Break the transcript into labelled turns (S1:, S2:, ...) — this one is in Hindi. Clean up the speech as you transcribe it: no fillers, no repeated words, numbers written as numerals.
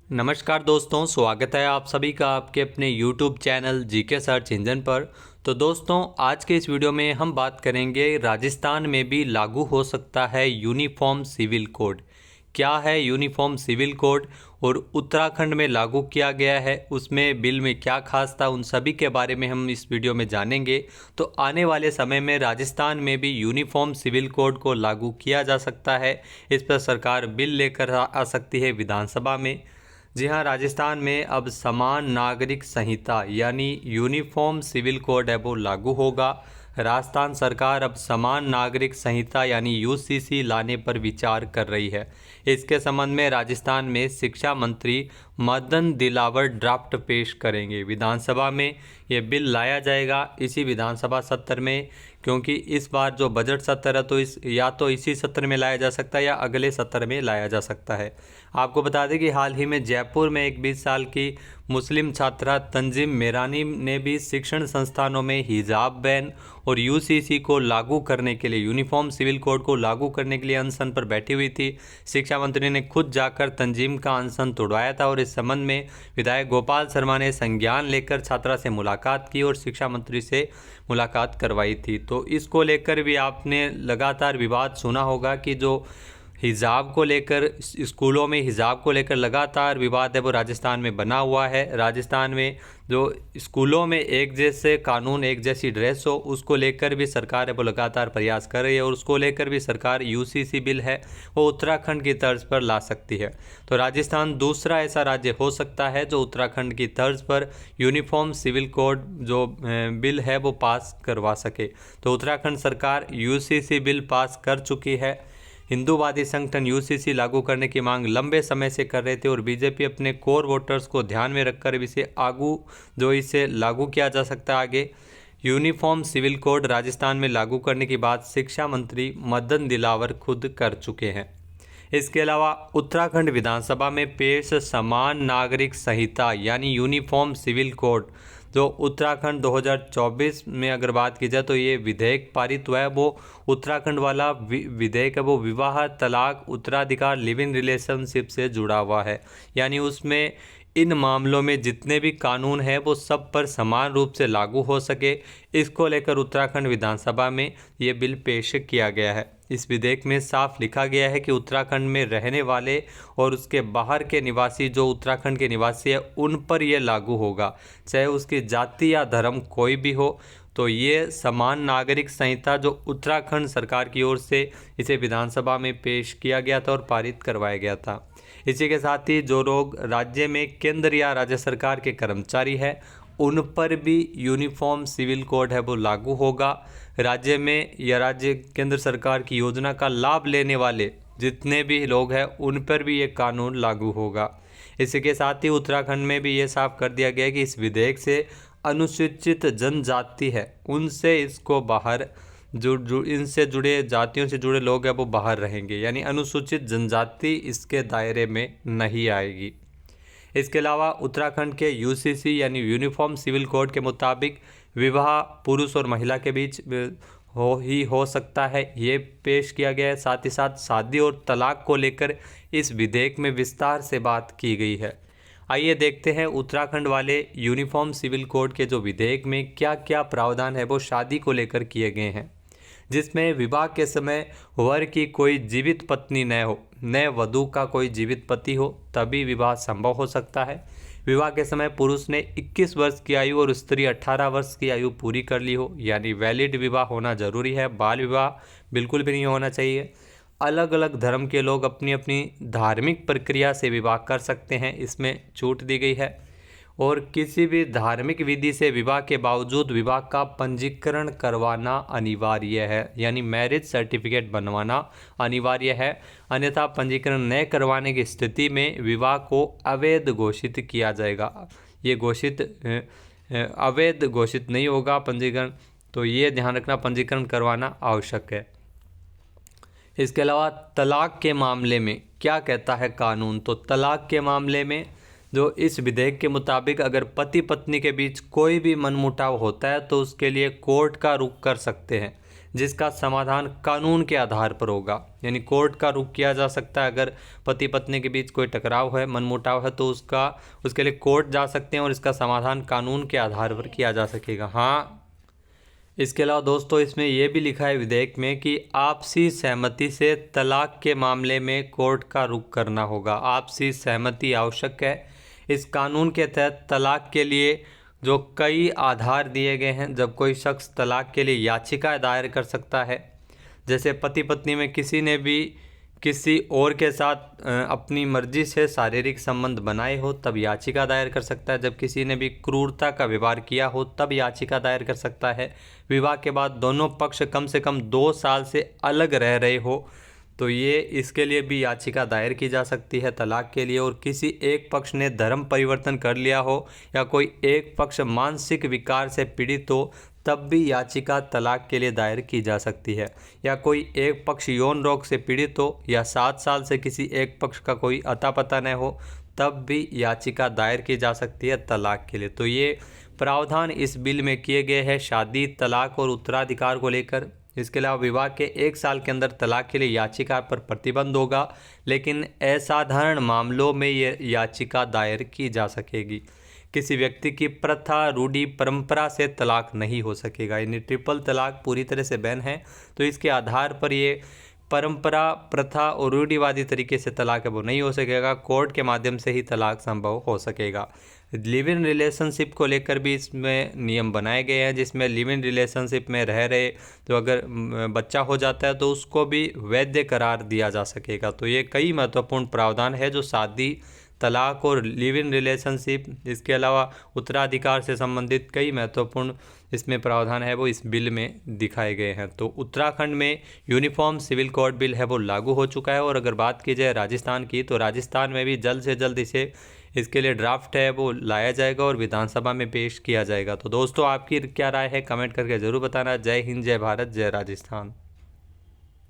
S1: नमस्कार दोस्तों, स्वागत है आप सभी का आपके अपने YouTube channel GK search engine पर। तो दोस्तों, आज के इस वीडियो में हम बात करेंगे राजस्थान में भी लागू हो सकता है यूनिफॉर्म सिविल कोड। क्या है यूनिफॉर्म सिविल कोड और उत्तराखंड में लागू किया गया है, उसमें बिल में क्या खास था, उन सभी के बारे में हम इस वीडियो में जानेंगे। तो आने वाले समय में राजस्थान में भी यूनिफॉर्म सिविल कोड को लागू किया जा सकता है। इस पर सरकार बिल लेकर आ सकती है विधानसभा में। जी हाँ, राजस्थान में अब समान नागरिक संहिता यानी यूनिफॉर्म सिविल कोड है वो लागू होगा। राजस्थान सरकार अब समान नागरिक संहिता यानी यूसीसी लाने पर विचार कर रही है। इसके संबंध में राजस्थान में शिक्षा मंत्री मदन दिलावर ड्राफ्ट पेश करेंगे। विधानसभा में ये बिल लाया जाएगा इसी विधानसभा सत्र में, क्योंकि इस बार जो बजट सत्र है तो इसी सत्र में लाया जा सकता है या अगले सत्र में लाया जा सकता है। आपको बता दें कि हाल ही में जयपुर में एक 20 साल की मुस्लिम छात्रा तंजीम मेरानी ने भी शिक्षण संस्थानों में हिजाब बैन और यूसीसी को लागू करने के लिए, यूनिफॉर्म सिविल कोड को लागू करने के लिए अनशन पर बैठी हुई थी। शिक्षा मंत्री ने खुद जाकर तंजीम का अनशन तोड़वाया था और इस संबंध में विधायक गोपाल शर्मा ने संज्ञान लेकर छात्रा से मुलाकात की और शिक्षा मंत्री से मुलाकात करवाई थी। तो इसको लेकर भी आपने लगातार विवाद सुना होगा कि जो हिजाब को लेकर, स्कूलों में हिजाब को लेकर लगातार विवाद है वो राजस्थान में बना हुआ है। राजस्थान में जो स्कूलों में एक जैसे कानून, एक जैसी ड्रेस हो, उसको लेकर भी सरकार है वो लगातार प्रयास कर रही है और उसको लेकर भी सरकार यूसीसी बिल है वो उत्तराखंड की तर्ज पर ला सकती है। तो राजस्थान दूसरा ऐसा राज्य हो सकता है जो उत्तराखंड की तर्ज पर यूनिफॉर्म सिविल कोड जो बिल है वो पास करवा सके। तो उत्तराखंड सरकार यूसीसी बिल पास कर चुकी है। हिंदूवादी संगठन यूसीसी लागू करने की मांग लंबे समय से कर रहे थे और बीजेपी अपने कोर वोटर्स को ध्यान में रखकर इसे लागू किया जा सकता है आगे। यूनिफॉर्म सिविल कोड राजस्थान में लागू करने की बात शिक्षा मंत्री मदन दिलावर खुद कर चुके हैं। इसके अलावा उत्तराखंड विधानसभा में पेश समान नागरिक संहिता यानी यूनिफॉर्म सिविल कोड जो उत्तराखंड 2024 में अगर बात की जाए तो ये विधेयक पारित हुआ है। वो उत्तराखंड वाला विधेयक है वो विवाह, तलाक, उत्तराधिकार, लिव इन रिलेशनशिप से जुड़ा हुआ है। यानी उसमें इन मामलों में जितने भी कानून हैं वो सब पर समान रूप से लागू हो सके, इसको लेकर उत्तराखंड विधानसभा में ये बिल पेश किया गया है। इस विधेयक में साफ लिखा गया है कि उत्तराखंड में रहने वाले और उसके बाहर के निवासी जो उत्तराखंड के निवासी है उन पर यह लागू होगा, चाहे उसकी जाति या धर्म कोई भी हो। तो ये समान नागरिक संहिता जो उत्तराखंड सरकार की ओर से इसे विधानसभा में पेश किया गया था और पारित करवाया गया था। इसी के साथ ही जो लोग राज्य में केंद्र या राज्य सरकार के कर्मचारी हैं उन पर भी यूनिफॉर्म सिविल कोड है वो लागू होगा। राज्य में या राज्य केंद्र सरकार की योजना का लाभ लेने वाले जितने भी लोग हैं उन पर भी ये कानून लागू होगा। इसी के साथ ही उत्तराखंड में भी ये साफ कर दिया गया है कि इस विधेयक से अनुसूचित जनजाति है उनसे इसको बाहर इनसे जुड़े जातियों से जुड़े लोग हैं वो बाहर रहेंगे, यानी अनुसूचित जनजाति इसके दायरे में नहीं आएगी। इसके अलावा उत्तराखंड के यूसीसी यानी यूनिफॉर्म सिविल कोड के मुताबिक विवाह पुरुष और महिला के बीच हो सकता है, ये पेश किया गया है। साथ ही साथ शादी और तलाक को लेकर इस विधेयक में विस्तार से बात की गई है। आइए देखते हैं उत्तराखंड वाले यूनिफॉर्म सिविल कोड के जो विधेयक में क्या क्या प्रावधान है वो शादी को लेकर किए गए हैं, जिसमें विवाह के समय वर की कोई जीवित पत्नी न हो, नए वधू का कोई जीवित पति हो, तभी विवाह संभव हो सकता है। विवाह के समय पुरुष ने 21 वर्ष की आयु और स्त्री 18 वर्ष की आयु पूरी कर ली हो, यानी वैलिड विवाह होना जरूरी है। बाल विवाह बिल्कुल भी नहीं होना चाहिए। अलग अलग धर्म के लोग अपनी अपनी धार्मिक प्रक्रिया से विवाह कर सकते हैं, इसमें छूट दी गई है। और किसी भी धार्मिक विधि से विवाह के बावजूद विवाह का पंजीकरण करवाना अनिवार्य है, यानी मैरिज सर्टिफिकेट बनवाना अनिवार्य है। अन्यथा पंजीकरण न करवाने की स्थिति में विवाह को अवैध घोषित किया जाएगा। ये अवैध घोषित नहीं होगा पंजीकरण, तो ये ध्यान रखना, पंजीकरण करवाना आवश्यक है। इसके अलावा तलाक के मामले में क्या कहता है कानून, तो तलाक के मामले में जो इस विधेयक के मुताबिक अगर पति पत्नी के बीच कोई भी मनमुटाव होता है तो उसके लिए कोर्ट का रुख कर सकते हैं। जिसका समाधान कानून के आधार पर होगा। यानी कोर्ट का रुख किया जा सकता है। अगर पति पत्नी के बीच कोई टकराव है, मनमुटाव है, तो उसके लिए कोर्ट जा सकते हैं और इसका समाधान कानून के आधार पर किया जा सकेगा। हाँ, इसके अलावा दोस्तों इसमें यह भी लिखा है विधेयक में कि आपसी सहमति से तलाक के मामले में कोर्ट का रुख करना होगा। आपसी सहमति आवश्यक है। इस कानून के तहत तलाक के लिए जो कई आधार दिए गए हैं, जब कोई शख्स तलाक के लिए याचिका दायर कर सकता है, जैसे पति पत्नी में किसी ने भी किसी और के साथ अपनी मर्जी से शारीरिक संबंध बनाए हो तब याचिका दायर कर सकता है। जब किसी ने भी क्रूरता का व्यवहार किया हो तब याचिका दायर कर सकता है। विवाह के बाद दोनों पक्ष कम से कम 2 साल से अलग रह रहे हो तो ये इसके लिए भी याचिका दायर की जा सकती है तलाक के लिए। और किसी एक पक्ष ने धर्म परिवर्तन कर लिया हो या कोई एक पक्ष मानसिक विकार से पीड़ित हो तब भी याचिका तलाक के लिए दायर की जा सकती है। या कोई एक पक्ष यौन रोग से पीड़ित हो या 7 साल से किसी एक पक्ष का कोई अता पता न हो तब भी याचिका दायर की जा सकती है तलाक के लिए। तो ये प्रावधान इस बिल में किए गए हैं शादी, तलाक और उत्तराधिकार को लेकर। इसके अलावा विवाह के 1 साल के अंदर तलाक के लिए याचिका पर प्रतिबंध होगा, लेकिन असाधारण मामलों में ये याचिका दायर की जा सकेगी। किसी व्यक्ति की प्रथा, रूढ़ी, परंपरा से तलाक नहीं हो सकेगा। यानी ट्रिपल तलाक पूरी तरह से बैन है। तो इसके आधार पर ये परंपरा, प्रथा और रूढ़िवादी तरीके से तलाक है वो नहीं हो सकेगा। कोर्ट के माध्यम से ही तलाक संभव हो सकेगा। लिव इन रिलेशनशिप को लेकर भी इसमें नियम बनाए गए हैं, जिसमें लिव इन रिलेशनशिप में रह रहे तो अगर बच्चा हो जाता है तो उसको भी वैध करार दिया जा सकेगा। तो ये कई महत्वपूर्ण प्रावधान है जो शादी, तलाक और लिव इन रिलेशनशिप, इसके अलावा उत्तराधिकार से संबंधित कई महत्वपूर्ण इसमें प्रावधान है वो इस बिल में दिखाए गए हैं। तो उत्तराखंड में यूनिफॉर्म सिविल कोड बिल है वो लागू हो चुका है। और अगर बात की जाए राजस्थान की, तो राजस्थान में भी जल्द से जल्द इसके लिए ड्राफ्ट है वो लाया जाएगा और विधानसभा में पेश किया जाएगा। तो दोस्तों आपकी क्या राय है कमेंट करके ज़रूर बताना। जय हिंद, जय भारत, जय राजस्थान।